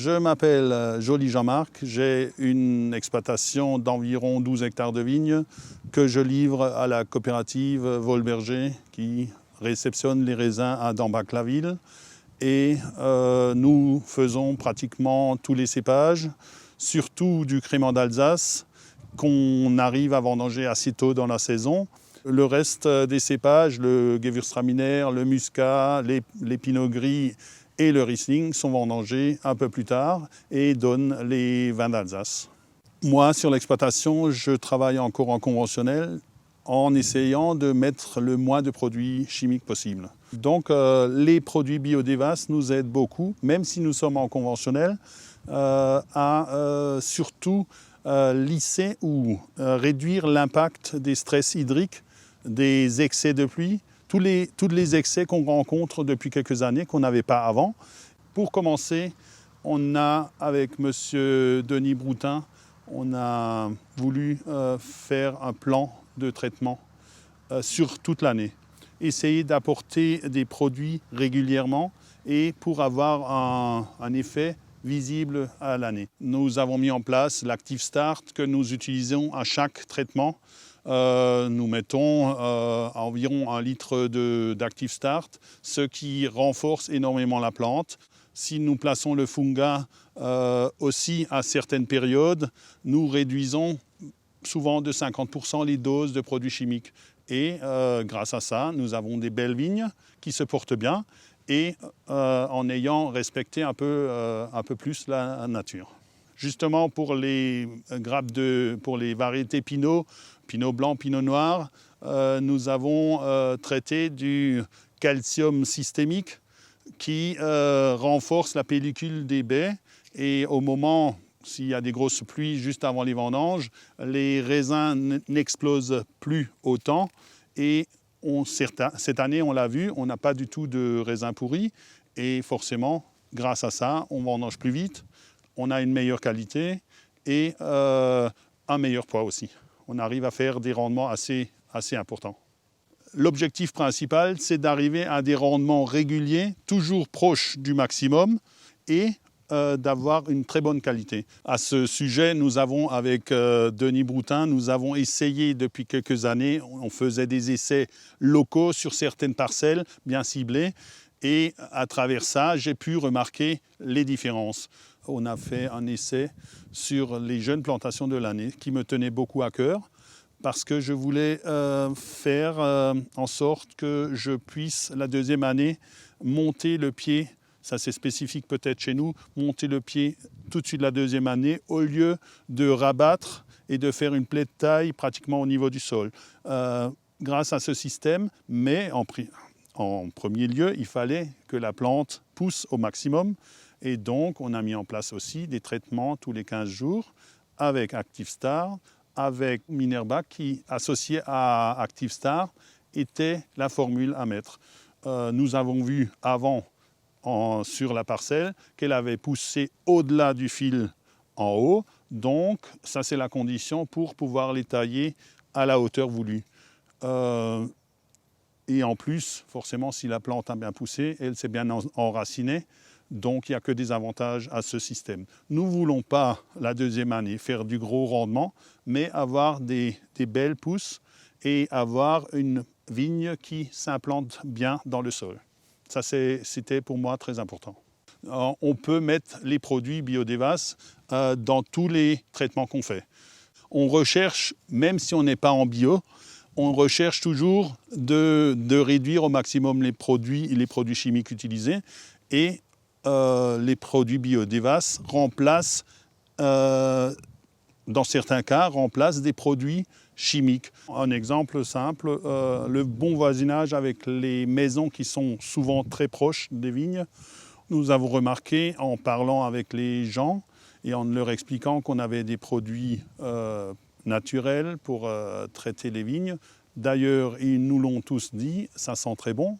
Je m'appelle Joly Jean-Marc, j'ai une exploitation d'environ 12 hectares de vignes que je livre à la coopérative Volberger qui réceptionne les raisins à Dambach-la-Ville. Et nous faisons pratiquement tous les cépages, surtout du crément d'Alsace qu'on arrive à vendanger assez tôt dans la saison. Le reste des cépages, le Gewürztraminer, le Muscat, les Pinot Gris et le Riesling sont vendangés un peu plus tard et donnent les vins d'Alsace. Moi, sur l'exploitation, je travaille encore en conventionnel en essayant de mettre le moins de produits chimiques possible. Donc les produits Biodevas nous aident beaucoup, même si nous sommes en conventionnel, à surtout lisser ou réduire l'impact des stress hydriques, des excès de pluie, tous les excès qu'on rencontre depuis quelques années, qu'on n'avait pas avant. Pour commencer, on a, avec M. Denis Broutin, on a voulu faire un plan de traitement sur toute l'année. Essayer d'apporter des produits régulièrement et pour avoir un effet visible à l'année. Nous avons mis en place l'Active Start que nous utilisons à chaque traitement. Nous mettons environ 1 litre d'Active Start, ce qui renforce énormément la plante. Si nous plaçons le Funga aussi à certaines périodes, nous réduisons souvent de 50% les doses de produits chimiques. Et grâce à ça, nous avons des belles vignes qui se portent bien et en ayant respecté un peu plus la nature. Justement pour les grappes pour les variétés Pinot, Pinot blanc, Pinot noir, nous avons traité du calcium systémique qui renforce la pellicule des baies et au moment, s'il y a des grosses pluies juste avant les vendanges, les raisins n'explosent plus autant et cette année, on l'a vu, on n'a pas du tout de raisins pourris et forcément, grâce à ça, on vendange plus vite, on a une meilleure qualité et un meilleur poids aussi. On arrive à faire des rendements assez importants. L'objectif principal, c'est d'arriver à des rendements réguliers, toujours proches du maximum et d'avoir une très bonne qualité. À ce sujet, nous avons, avec Denis Broutin, nous avons essayé depuis quelques années, on faisait des essais locaux sur certaines parcelles bien ciblées et à travers ça, j'ai pu remarquer les différences. On a fait un essai sur les jeunes plantations de l'année qui me tenait beaucoup à cœur parce que je voulais faire en sorte que je puisse, la deuxième année, monter le pied. Ça c'est spécifique peut-être chez nous, monter le pied tout de suite la deuxième année au lieu de rabattre et de faire une plaie de taille pratiquement au niveau du sol. Grâce à ce système, mais en premier lieu, il fallait que la plante pousse au maximum et donc on a mis en place aussi des traitements tous les 15 jours avec Active Star, avec Minerva qui, associé à Active Star, était la formule à mettre. Nous avons vu avant sur la parcelle qu'elle avait poussé au-delà du fil en haut. Donc, ça, c'est la condition pour pouvoir les tailler à la hauteur voulue. Et en plus, forcément, si la plante a bien poussé, elle s'est bien enracinée. Donc, il n'y a que des avantages à ce système. Nous ne voulons pas, la deuxième année, faire du gros rendement, mais avoir des belles pousses et avoir une vigne qui s'implante bien dans le sol. Ça, c'était pour moi très important. Alors, on peut mettre les produits Biodevas dans tous les traitements qu'on fait. On recherche, même si on n'est pas en bio, on recherche toujours de réduire au maximum les produits chimiques utilisés et les produits Biodevas remplacent, dans certains cas, remplacent des produits chimiques. Un exemple simple, le bon voisinage avec les maisons qui sont souvent très proches des vignes. Nous avons remarqué en parlant avec les gens et en leur expliquant qu'on avait des produits naturels pour traiter les vignes. D'ailleurs, ils nous l'ont tous dit, ça sent très bon.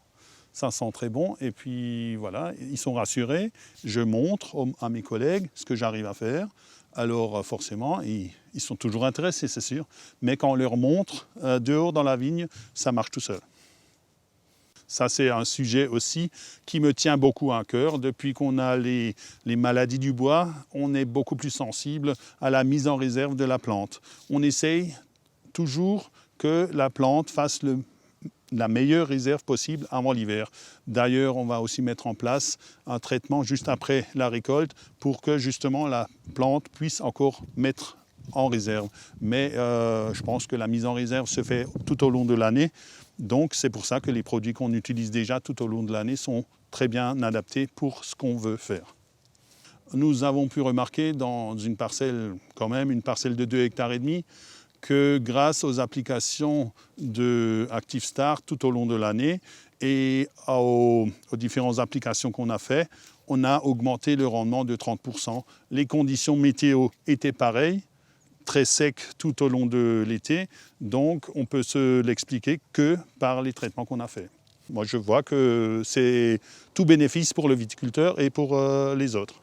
Ça sent très bon et puis voilà, ils sont rassurés. Je montre à mes collègues ce que j'arrive à faire. Alors forcément, ils sont toujours intéressés, c'est sûr. Mais quand on leur montre dehors dans la vigne, ça marche tout seul. Ça, c'est un sujet aussi qui me tient beaucoup à cœur. Depuis qu'on a les maladies du bois, on est beaucoup plus sensible à la mise en réserve de la plante. On essaye toujours que la plante fasse la meilleure réserve possible avant l'hiver. D'ailleurs, on va aussi mettre en place un traitement juste après la récolte pour que justement la plante puisse encore mettre en réserve. Mais je pense que la mise en réserve se fait tout au long de l'année. Donc c'est pour ça que les produits qu'on utilise déjà tout au long de l'année sont très bien adaptés pour ce qu'on veut faire. Nous avons pu remarquer dans une parcelle, quand même, une parcelle de 2,5 hectares, que grâce aux applications de ActiveStart tout au long de l'année et aux différentes applications qu'on a faites, on a augmenté le rendement de 30%. Les conditions météo étaient pareilles, très sec tout au long de l'été, donc on peut se l'expliquer que par les traitements qu'on a faits. Moi je vois que c'est tout bénéfice pour le viticulteur et pour les autres.